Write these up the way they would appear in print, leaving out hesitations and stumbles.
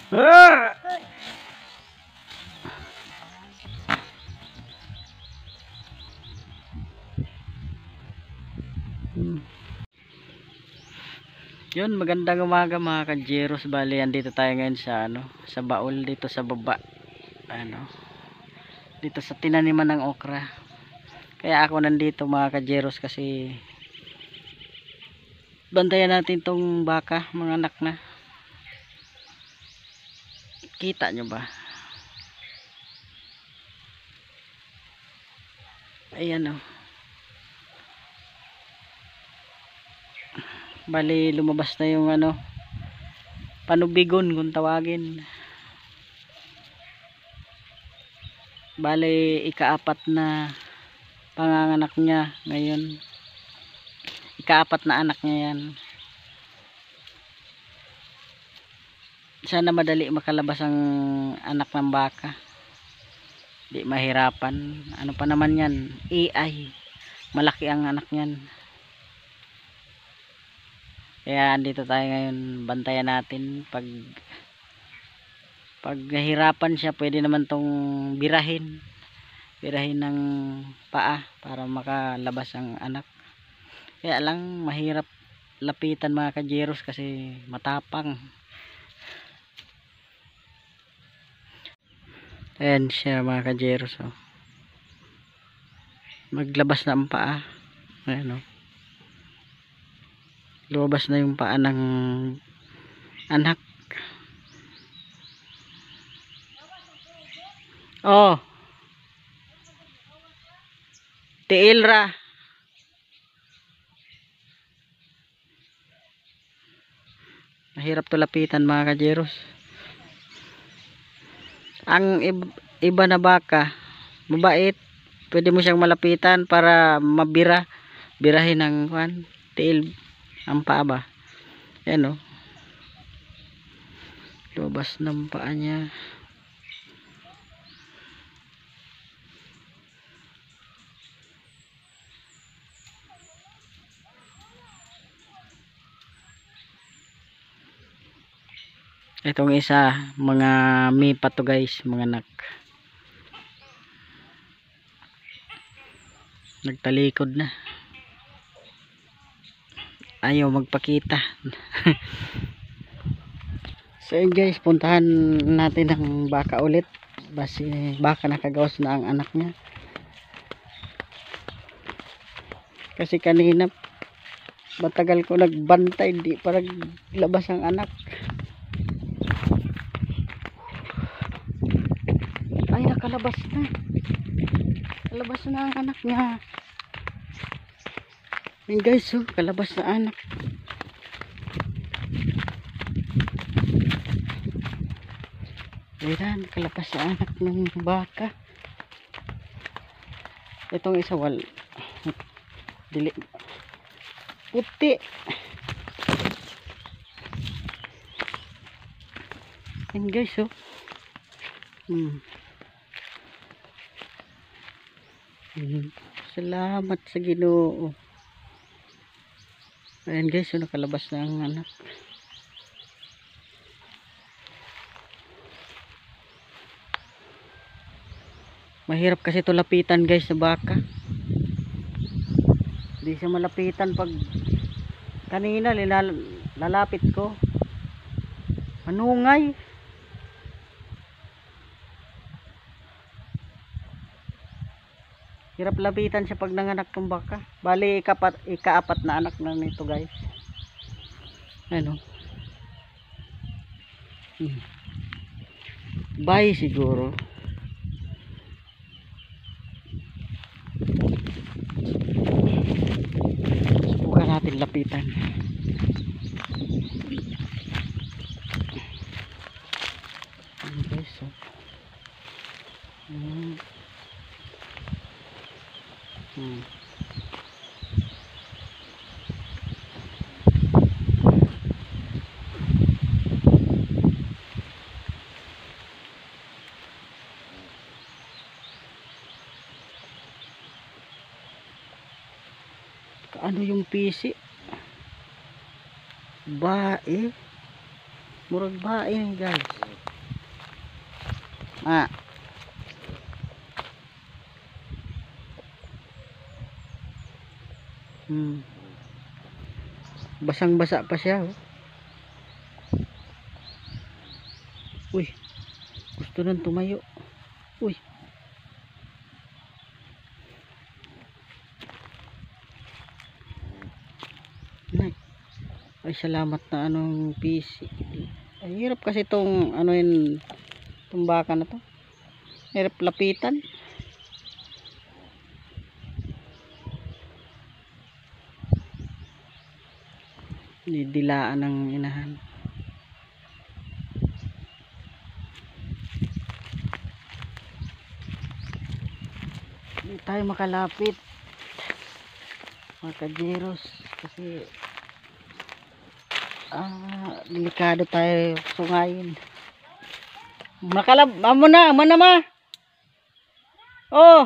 Ah! Yun, magandang umaga mga ka-Jeros. Bali, andito tayo ngayon sa sa baul dito sa baba. Dito sa tinaniman ng okra. Kaya ako nandito mga ka-Jeros kasi bantayan natin tong baka, mga anak na. Kita nyo ba? Ayan oh. Bali, lumabas na yung panubigon kung tawagin. Bali, ikaapat na panganganak niya ngayon. Ikaapat na anak niya yan. Sana madali makalabas ang anak ng baka. Di mahirapan. Ano pa naman yan? AI. Malaki ang anak niyan. Kaya andito tayo ngayon. Bantayan natin. Pag nahirapan siya, pwede naman tong birahin. Birahin ng paa para makalabas ang anak. Kaya lang mahirap lapitan mga ka-Jeros kasi matapang. Ayan siya mga ka-Jeros oh. Maglabas na ang paa. Ayan oh. Lumabas na yung paa ng anak. Oh. Tiil ra. Mahirap to lapitan mga ka-Jeros. Ang iba na baka, mabait. Pwede mo siyang malapitan para birahin ng tiil ang paa ba. Ayan o. Lumabas ng paa niya. Itong isa, mga mipa to guys, mga anak. Nagtalikod na. Ayaw magpakita. So yun guys, puntahan natin ang baka ulit. Basi baka nakagawas na ang anak niya. Kasi kanina matagal ko nagbantay, di pa naglabas ang anak. Ay, nakalabas na. Kalabas na ang anak niya. Ayun guys, oh, kalabas na anak. Ayan, kalabas na anak ng baka. Itong isa dili puti. Ayun guys, oh. Salamat sa Ginoo. Ayan guys, so nakalabas na ang anak. Mahirap kasi ito lapitan guys sa baka. Hindi siya malapitan pag kanina lalapit ko. Manungay. Hirap lapitan siya pag nanganak ng baka. Bali, ikaapat na anak na nito guys. Ano? Bye siguro. Subukan natin lapitan. Okay, so. Ano yung PC? Bae. Murag bae guys. Ah. Basang-basa pa siya. Oh. Uy. Gusto nang tumayo. Uy. Ay, salamat na anong PC. Ay, hirap kasi itong ano yun, tumbakan na to. Hirap lapitan. Didilaan ng inahan. Hindi tayo makalapit mga kajeros kasi delikado tayo sungayin. Amo na ma. Oh.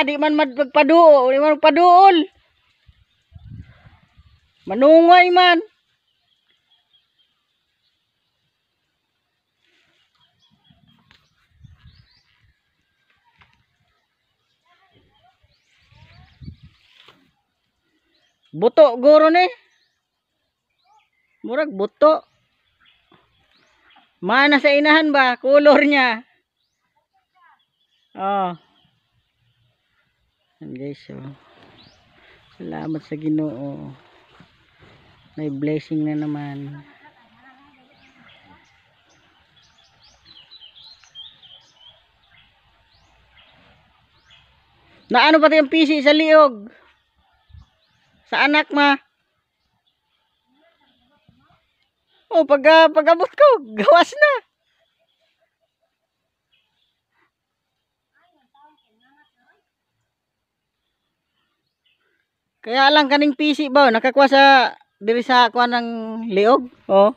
Di man magpaduol, di man magpaduol. Manungay man. Buto guro ni. Murag buto. Mana sa inahan ba? Kulor niya. Oh. Yan guys, oh. Salamat sa Ginoo. May blessing na naman. Naano pati yung PC sa liog? Sa anak ma. Oh, pag-abot ko, gawas na. Kaya lang kaning PC ba, nakakuha sa diri sa kuha ng liog. Oh.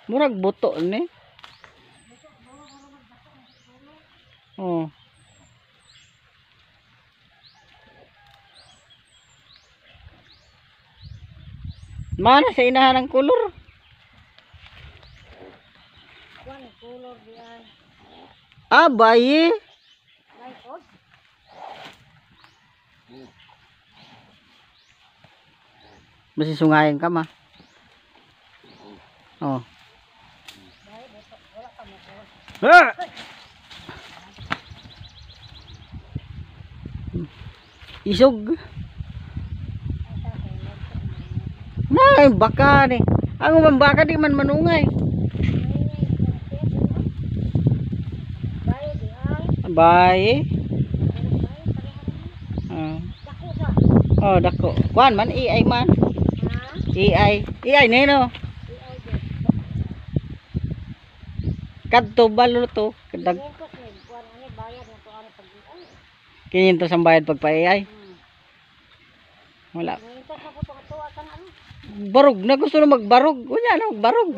Murag buto ni. Oh. Mana sa inahan ng kulor? Kulor diyan. Bayi. Basi sungayin ka ma. Oh. Isog. Nay, baka ni. Ang baka di man manungay. Bae. Oh, dako. Kuan man AI man. AI neno. Kadto balo to. Kadag 500 ang bayad pag pa-AI. Wala. Barog na, gusto na magbarog. Wala na magbarog.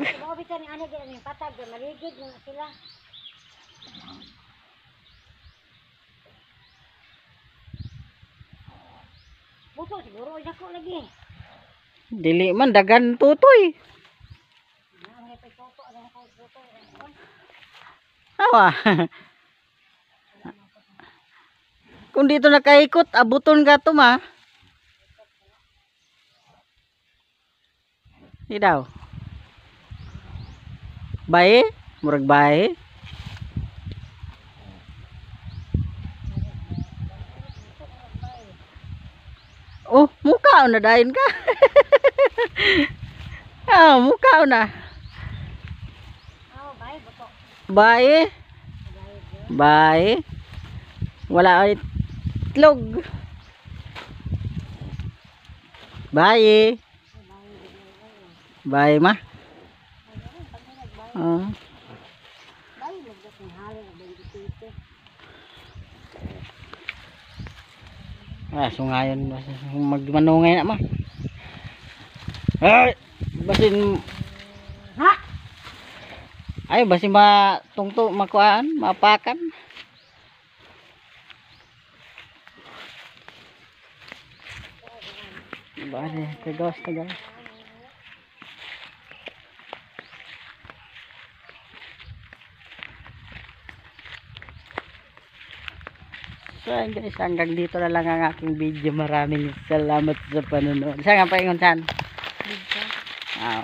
Buto siguro dako lagi. Dili man dagan tutoy. Awa. Kung dito nakaikot, abuton ka to ma. Di daw. Bae, murag bae. Oh, mukha na dahin ka. Mukha na. Bae. Bae. Wala ulit itlog. Bae. Bae ma. Sungayon magmanungay na ma. Ay, basin ha. Ay, basin matungto makuan, mapakan. Bale, kagawas na guys. So ayun guys, hanggang dito na lang ang aking video. Maraming salamat sa panonood. Saan nga pa ingon saan? Dito. Ah,